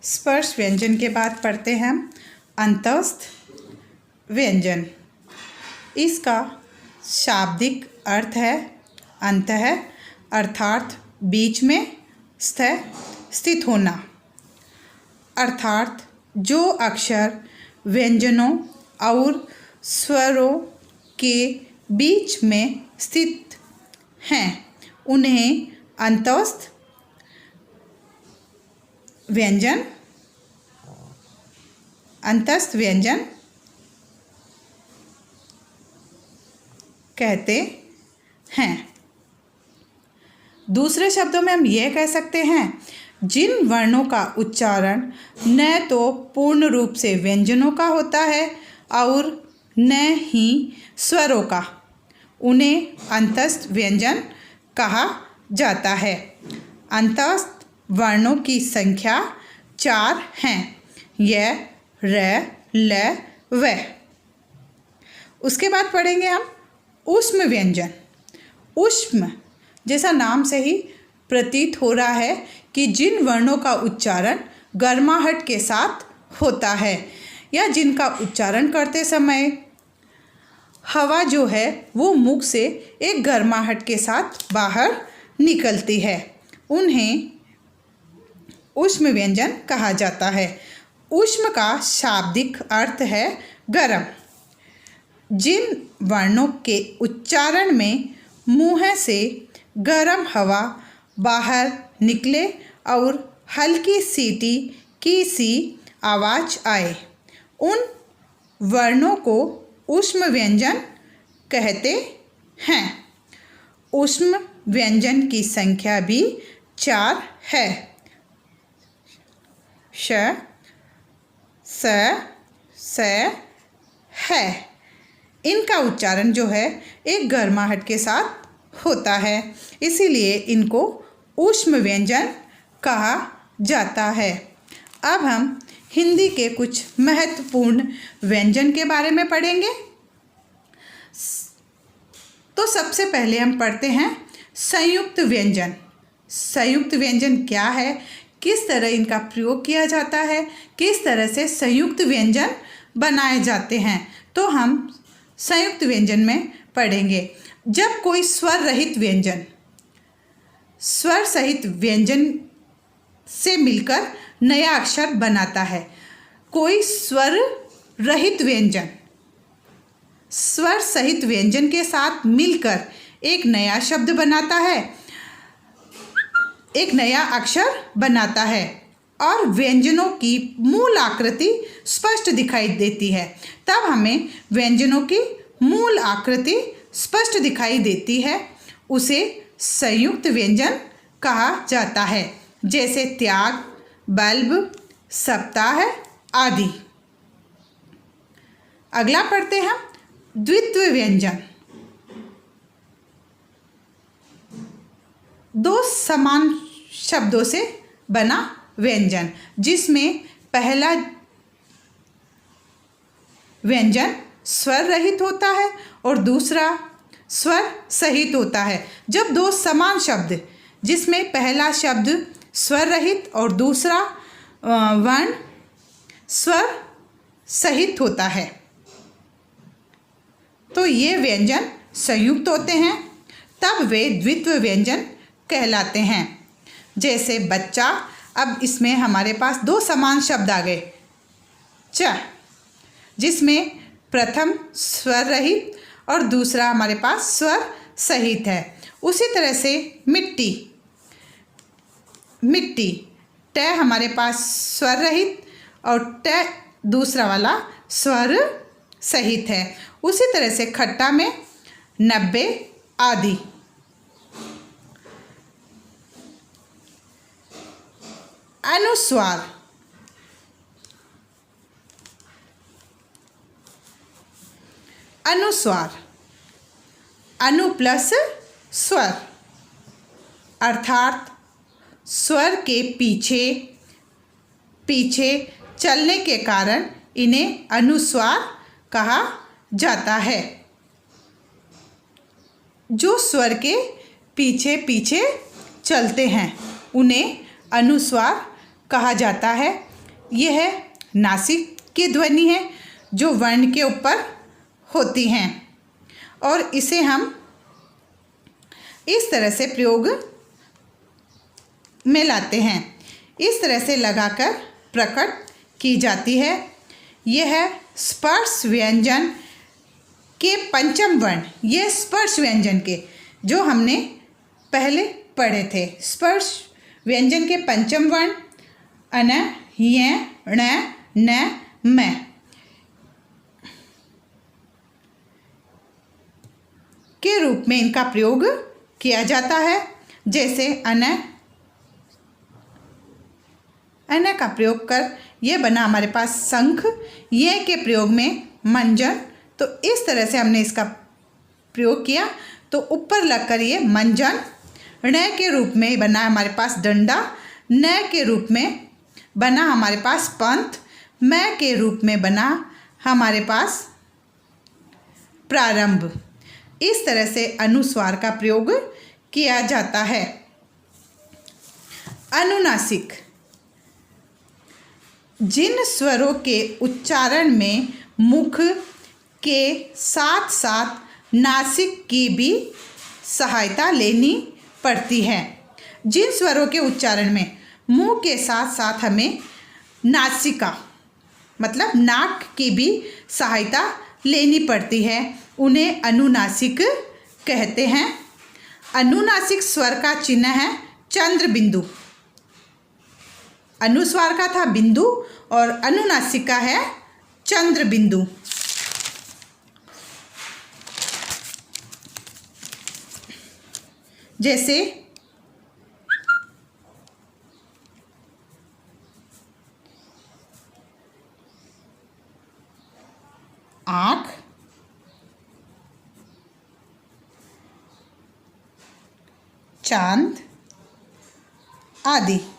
स्पर्श व्यंजन के बाद पढ़ते हैं हम अंतस्थ व्यंजन। इसका शाब्दिक अर्थ है अंतः अर्थात बीच में, स्थित होना अर्थात जो अक्षर व्यंजनों और स्वरों के बीच में स्थित हैं उन्हें अंतस्थ व्यंजन कहते हैं। दूसरे शब्दों में हम यह कह सकते हैं जिन वर्णों का उच्चारण न तो पूर्ण रूप से व्यंजनों का होता है और न ही स्वरों का, उन्हें अंतस्थ व्यंजन कहा जाता है। अंतस्थ वर्णों की संख्या 4 हैं, य, र, ल, व। उसके बाद पढ़ेंगे हम ऊष्म व्यंजन। ऊष्म जैसा नाम से ही प्रतीत हो रहा है कि जिन वर्णों का उच्चारण गर्माहट के साथ होता है या जिनका उच्चारण करते समय हवा जो है वो मुख से एक गर्माहट के साथ बाहर निकलती है, उन्हें ऊष्म व्यंजन कहा जाता है। ऊष्म का शाब्दिक अर्थ है गर्म। जिन वर्णों के उच्चारण में मुंह से गर्म हवा बाहर निकले और हल्की सीटी की सी आवाज़ आए, उन वर्णों को ऊष्म व्यंजन कहते हैं। ऊष्म व्यंजन की संख्या भी 4 है, श, स, है। इनका उच्चारण जो है एक गर्माहट के साथ होता है, इसीलिए इनको ऊष्म व्यंजन कहा जाता है। अब हम हिंदी के कुछ महत्वपूर्ण व्यंजन के बारे में पढ़ेंगे। तो सबसे पहले हम पढ़ते हैं संयुक्त व्यंजन। संयुक्त व्यंजन क्या है, किस तरह इनका प्रयोग किया जाता है, किस तरह से संयुक्त व्यंजन बनाए जाते हैं, तो हम संयुक्त व्यंजन में पढ़ेंगे। जब कोई स्वर रहित व्यंजन स्वर सहित व्यंजन से मिलकर नया अक्षर बनाता है, कोई स्वर रहित व्यंजन स्वर सहित व्यंजन के साथ मिलकर एक नया शब्द बनाता है, एक नया अक्षर बनाता है और व्यंजनों की मूल आकृति स्पष्ट दिखाई देती है, तब हमें व्यंजनों की मूल आकृति स्पष्ट दिखाई देती है, उसे संयुक्त व्यंजन कहा जाता है। जैसे त्याग, बल्ब, सप्ताह आदि। अगला पढ़ते हैं द्वित्व व्यंजन। दो समान शब्दों से बना व्यंजन, जिसमें पहला व्यंजन स्वर रहित होता है और दूसरा स्वर सहित होता है। जब दो समान शब्द जिसमें पहला शब्द स्वर रहित और दूसरा वर्ण स्वर सहित होता है तो ये व्यंजन संयुक्त होते हैं, तब वे द्वित्व व्यंजन कहलाते हैं। जैसे बच्चा, अब इसमें हमारे पास दो समान शब्द आ गए, च, जिसमें प्रथम स्वर रहित और दूसरा हमारे पास स्वर सहित है। उसी तरह से मिट्टी, ट हमारे पास स्वर रहित और ट दूसरा वाला स्वर सहित है। उसी तरह से खट्टा में 90 आदि। अनुस्वार, अनु प्लस स्वर अर्थात स्वर के पीछे चलने के कारण इन्हें अनुस्वार कहा जाता है। जो स्वर के पीछे पीछे चलते हैं उन्हें अनुस्वार कहा जाता है। यह नासिक की ध्वनि है जो वर्ण के ऊपर होती हैं और इसे हम इस तरह से प्रयोग में लाते हैं। इस तरह से लगाकर प्रकट की जाती है। यह स्पर्श व्यंजन के पंचम वर्ण, ये स्पर्श व्यंजन के जो हमने पहले पढ़े थे, स्पर्श व्यंजन के पंचम वर्ण अन, य, ण, न, म के रूप में इनका प्रयोग किया जाता है। जैसे अन का प्रयोग कर ये बना हमारे पास शंख, ये के प्रयोग में मंजन। तो इस तरह से हमने इसका प्रयोग किया तो ऊपर लगकर ये मंजन। ण के रूप में बना हमारे पास डंडा, न के रूप में बना हमारे पास पंथ, म के रूप में बना हमारे पास प्रारंभ। इस तरह से अनुस्वार का प्रयोग किया जाता है। अनुनासिक, जिन स्वरों के उच्चारण में मुख के साथ साथ नासिक की भी सहायता लेनी पड़ती है। जिन स्वरों के उच्चारण में मुंह के साथ साथ हमें नासिका मतलब नाक की भी सहायता लेनी पड़ती है, उन्हें अनुनासिक कहते हैं। अनुनासिक स्वर का चिन्ह है चंद्र बिंदु। अनुस्वार का था बिंदु और अनुनासिक का है चंद्र बिंदु। जैसे आँख, चांद आदि।